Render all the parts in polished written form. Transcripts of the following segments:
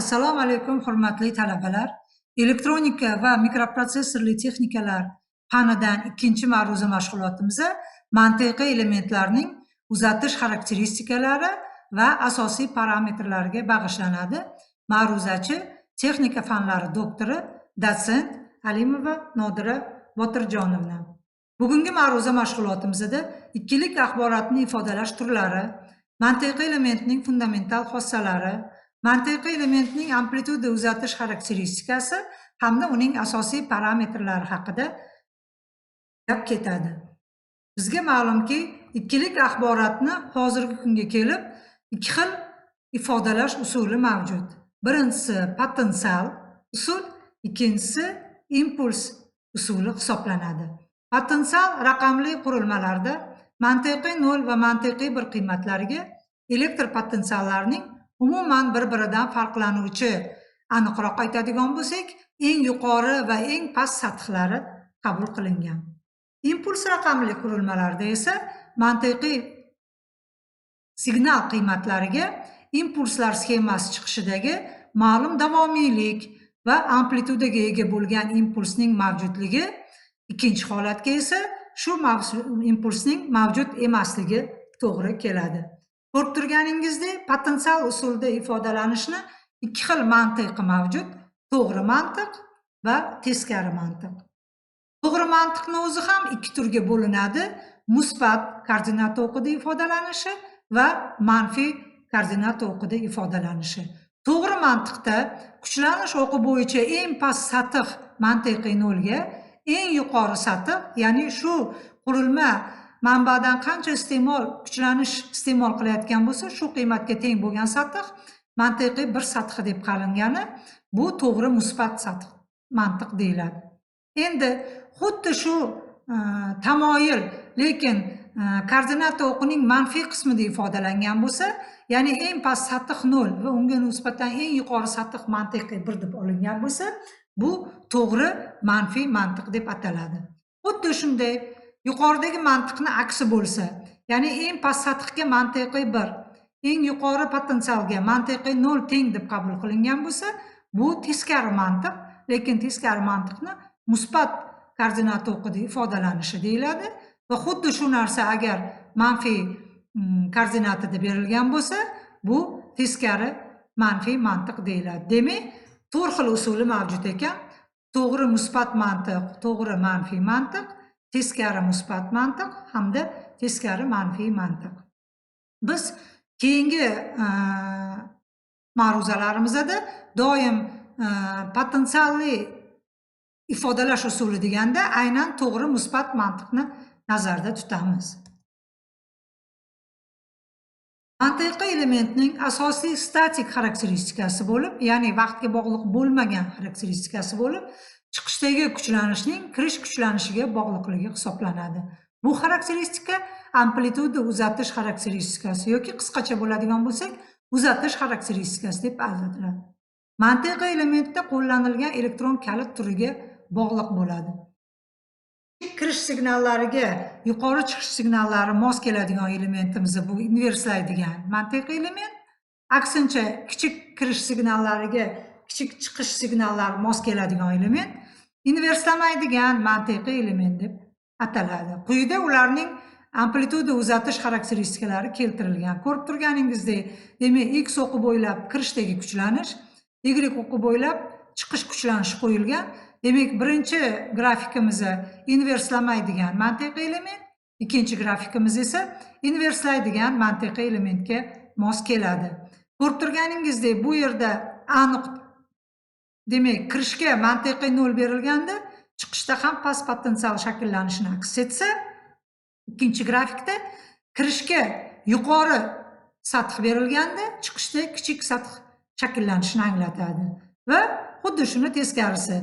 Assalomu alaykum hurmatli talabalar. Elektronika va mikroprosessorli texnikalar fanidan ikkinchi ma'ruza mashg'ulotimizda mantiqiy elementlarning uzatish xarakteristikalari va asosiy parametrlariga bag'ishlanadi. Ma'ruzachi texnika fanlari doktori, dotsent Alimova Nodira Botirjonovna. Bugungi ma'ruza mashg'ulotimizda ikkilik axborotni ifodalash turlari, mantiqiy elementning fundamental xossalari, mantiqiy elementning amplituda uzatish xarakteristikasi hamda uning asosiy parametrlari haqida gap ketadi. Bizga ma'lumki, ikkilik axborotni hozirgi kunga kelib ikki xil ifodalash usuli mavjud. Birinchisi potensial usul, ikkinchisi impuls usuli hisoblanadi. Potensial raqamli qurilmalarda mantiqiy 0 va mantiqiy 1 qiymatlariga elektr potensiallarning umuman bir-biridan farqlanuvchi, aniqroq aytadigan bo'lsak, eng yuqori va eng past sathlar qabul qilingan. Impuls raqamli qurilmalarda esa mantiqiy signal qiymatlariga impulslar sxemasi chiqishidagi ma'lum davomiylik va amplitudaga ega bo'lgan impulsning mavjudligi, ikkinchi holatga esa shu impulsning mavjud emasligi to'g'ri keladi. Ko'rib turganingizdek, potensial usulda ifodalanishni ikki xil mantiqi mavjud: to'g'ri mantiq va teskari mantiq. To'g'ri mantiqni o'zi ham ikki turga bo'linadi: musbat koordinata o'qida ifodalanishi va manfiy koordinata o'qida ifodalanishi. To'g'ri mantiqda kuchlanish o'qi bo'yicha eng past sath mantiqiy 0 ga, eng yuqori sath, ya'ni shu qurilma manbadan qancha kuchlanish iste'mol qilayotgan bo'lsa, shu qiymatga teng bo'lgan sath mantiqiy 1 sath deb qaralgani, bu to'g'ri musbat sath mantiq deyiladi. Endi xuddi shu tamoyil, lekin koordinata o'qining manfiy qismida ifodalangan bo'lsa, ya'ni eng past sath 0 va unga nisbatan eng yuqori sath mantiqiy 1 deb olingan bo'lsa, bu to'g'ri manfiy mantiq deb ataladi. Xuddi shunday yuqoridagi mantiqni aksi bo'lsa, ya'ni eng past sathga mantiqiy 1, eng yuqori potensialga mantiqiy 0 teng deb qabul qilingan bo'lsa, bu teskari mantiq, lekin teskari mantiqni musbat koordinata o'qida ifodalanishi deyiladi va xuddi shu narsa agar manfiy koordinatada berilgan bo'lsa, bu teskari manfiy mantiq deyiladi. Demak, 4 xil usuli mavjud ekan: to'g'ri musbat mantiq, to'g'ri manfiy mantiq, teskari musbat mantiq hamda teskari manfiy mantiq. Biz keyingi ma'ruzalarimizda doim potensialli ifodalash usuli deganda aynan to'g'ri musbat mantiqni nazarda tutamiz. Mantiqiy elementning asosiy statik xarakteristikasi bo'lib, ya'ni vaqtga bog'liq bo'lmagan xarakteristikasi bo'lib, chiqishdagi kuchlanishning kirish kuchlanishiga bog'liqligi hisoblanadi. Bu xarakteristika amplituda uzatish xarakteristikasi yoki qisqacha bo'ladigan bo'lsak, uzatish xarakteristikasi deb ataladi. Mantiqiy elementda qo'llanilgan elektron kalit turiga bog'liq bo'ladi. Kirish signallariga yuqori chiqish signallari mos keladigan elementimiz bu inverslaydigan mantiqiy element, aksincha kichik kirish signallariga kichik chiqish signallari mos keladigan element inverslamaydigan mantiqiy element deb ataladi. Quyida ularning amplituda uzatish xarakteristikalari keltirilgan. Ko'rib turganingizdek, demak, x o'qi bo'ylab kirishdagi kuchlanish, y o'qi bo'ylab chiqish kuchlanishi qo'yilgan. Demak, birinchi grafikimiz inverslamaydigan mantiqiy element, ikkinchi grafikimiz esa inverslaydigan mantiqiy elementga mos keladi. Ko'rib turganingizdek, bu yerda aniq, demak, kirishga mantiqiy 0 berilganda, chiqishda ham past potensial shakllanishini aks etsa, ikkinchi grafikda kirishga yuqori sath berilganda, chiqishda kichik sath shakllanishini anglatadi. Va xuddi shuni teskarisi,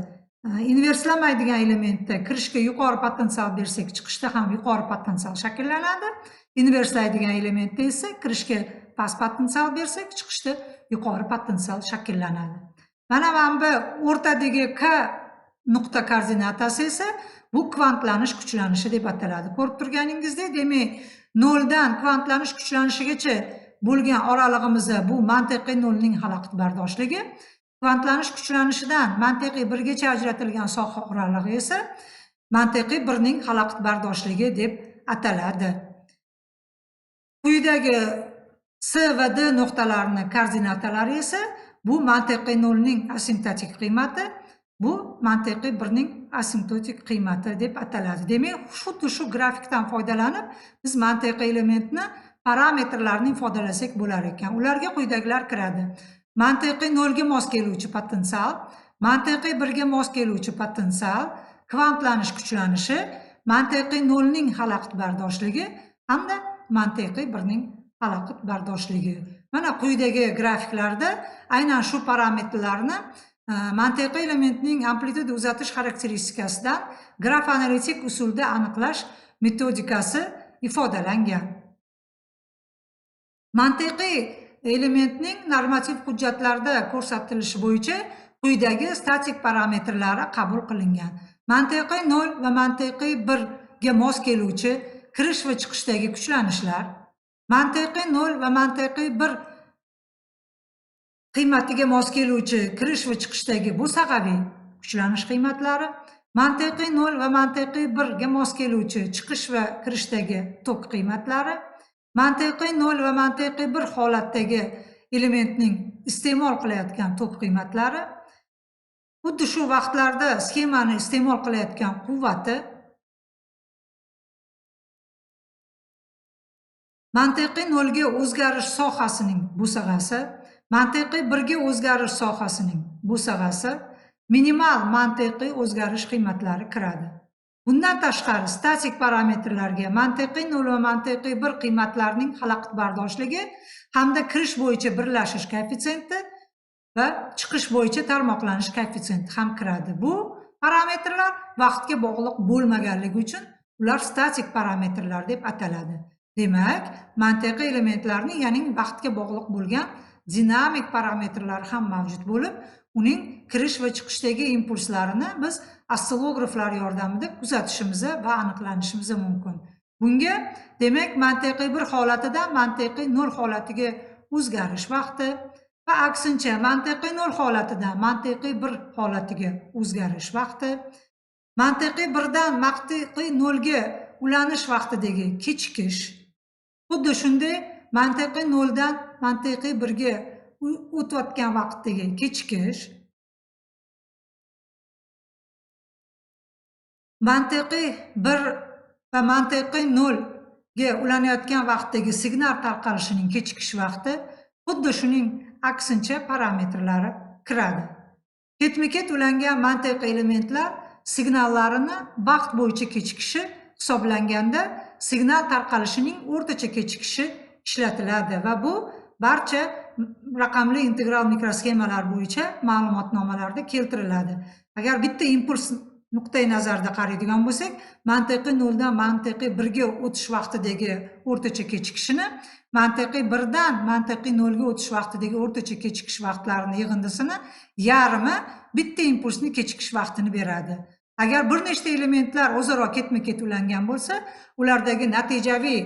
inverslamaydigan elementda kirishga yuqori potensial bersak, chiqishda ham yuqori potensial shakllanadi. Inverslaydigan elementda esa kirishga past potensial bersak, chiqishda yuqori potensial shakllanadi. Mana bu o'rtadagi K nuqta koordinatasi esa bu kvantlanish kuchlanishi deb ataladi. Ko'rib turganingizdek, demak, 0 dan kvantlanish kuchlanishigacha bo'lgan oralig'imizni bu mantiqiy nolning xalaqit bardoshligi, kvantlanish kuchlanishidan mantiqiy birgacha ajratilgan soha oralig'i esa mantiqiy birning xalaqit bardoshligi deb ataladi. Quyidagi S va D nuqtalarini koordinatalari esa bu mantiqiy nolning asimptotik qiymati, bu mantiqiy birning asimptotik qiymati deb ataladi. Demak, xuddi shu grafikdan foydalanib biz mantiqiy elementni parametrlarini ifodalasak bo'lar ekan. Ularga quyidagilar kiradi. Mantiqiy nolga mos keluvchi potensial, mantiqiy birga mos keluvchi potensial, kvantlanish kuchlanishi, mantiqiy nolning xalaqit bardoshligi hamda mantiqiy birning xalaqit bardoshligi. Mana quyidagi grafiklarda aynan shu parametrlarni mantiqiy elementning amplituda uzatish xarakteristikasidan graf analitik usulda aniqlash metodikasi ifodalangan. Mantiqiy elementning normativ hujjatlarda ko'rsatilishi bo'yicha quyidagi statik parametrlari qabul qilingan. Mantiqiy 0 va mantiqiy 1 ga mos keluvchi kirish va chiqishdagi kuchlanishlar, mantiqiy 0 va mantiqiy 1 qiymatiga mos keluvchi kirish va chiqishdagi bo'sag'aviy kuchlanish qiymatlari, mantiqiy 0 va mantiqiy 1 ga mos keluvchi chiqish va kirishdagi tok qiymatlari, mantiqiy 0 va mantiqiy 1 holatdagi elementning iste'mol qilayotgan tok qiymatlari, xuddi shu vaqtlarda sxemani iste'mol qilayotgan quvvati, mantiqiy 0 ga o'zgarish sohasining bo'sag'asi, mantiqiy 1 ga o'zgarish sohasining bo'sag'asi, minimal mantiqiy o'zgarish qiymatlari kiradi. Bundan tashqari statik parametrlarga mantiqiy 0 va mantiqiy 1 qiymatlarining xalaqit bardoshligi hamda kirish bo'yicha birlashish koeffitsiyenti va chiqish bo'yicha tarmoqlanish koeffitsiyenti ham kiradi. Bu parametrlar vaqtga bog'liq bo'lmaganligi uchun ular statik parametrlar deb ataladi. Demak, mantiqiy elementlarning, ya'ni vaqtga bog'liq bo'lgan dinamik parametrlari ham mavjud bo'lib, uning kirish va chiqishdagi impulslarini biz oscillograflar yordamida kuzatishimiz va aniqlanishimiz mumkin. Bunga, demak, mantiqiy 1 holatidan mantiqiy 0 holatiga o'zgarish vaqti va aksincha mantiqiy 0 holatidan mantiqiy 1 holatiga o'zgarish vaqti, mantiqiy 1 dan mantiqiy 0 ga ulanish vaqtidagi kechikish, xuddi shunday mantiqiy 0 dan mantiqiy 1 ga o'tayotgan vaqtdagi kechikish, mantiqiy 1 va mantiqiy 0 ga ulanayotgan vaqtdagi signal tarqalishining kechikish vaqti, xuddi shuning aksincha parametrlari kiradi. Ketma-ket ulangan mantiqiy elementlar signallarini vaqt bo'yicha kechikishi hisoblanganda signal tarqalishining o'rtacha kechikishi ishlatiladi va bu barcha raqamli integral mikrosxemalar bo'yicha ma'lumotnomalarda keltiriladi. Agar bitta impuls nuqtai nazarda qaraydigan bo'lsak, mantiqiy 0 dan mantiqiy 1 ga o'tish vaqtidagi o'rtacha kechikishini, mantiqiy 1 dan mantiqiy 0 ga o'tish vaqtidagi o'rtacha kechikish vaqtlarini yig'indisini yarmi bitta impulsni kechikish vaqtini beradi. Agar bir nechta elementlar o'zaro ketma-ket ulangan bo'lsa, ulardagi natijaviy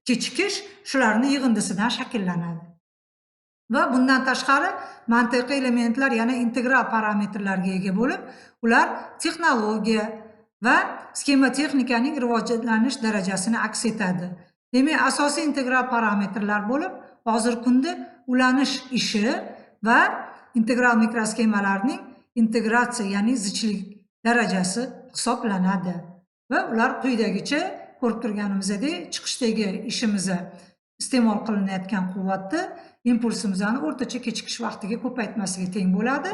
kechikish shularning yig'indisidan shakllanadi. Va bundan tashqari mantiqiy elementlar yana integral parametrlarga ega bo'lib, ular texnologiya va sxema texnikaning rivojlanish darajasini aks etadi. Demak, asosiy integral parametrlar bo'lib, hozirgi kunda ulanish ishi va integral mikrosxemalarning integratsiya, ya'ni zichlik darajasi hisoblanadi. Va ular quyidagicha ko'rib turganimizdek, chiqishdagi ishimizni iste'mol qilinayotgan quvvatni impulsimizni o'rtacha kechikish vaqtiga ko'paytmasiga teng bo'ladi.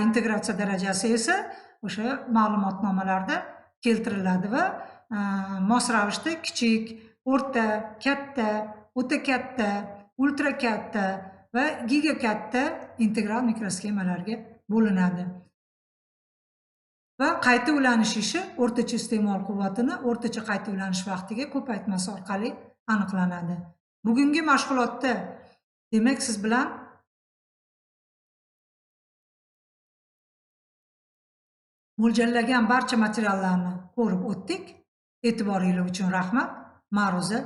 Integratsiya darajasi esa o'sha ma'lumotnomalarda keltiriladi va mos ravishda kichik, o'rta, katta, o'ta katta, ultra katta va giga katta integral mikrosxemalarga bo'linadi. Va qayta ulanish ishi o'rtacha iste'mol quvvatini o'rtacha qayta ulanish vaqtiga ko'paytmasi orqali aniqlanadi. Bugungi mashg'ulotda demak siz bilan mo'ljallagan barcha materiallarni ko'rib o'tdik. E'tiboringiz uchun rahmat. Ma'ruza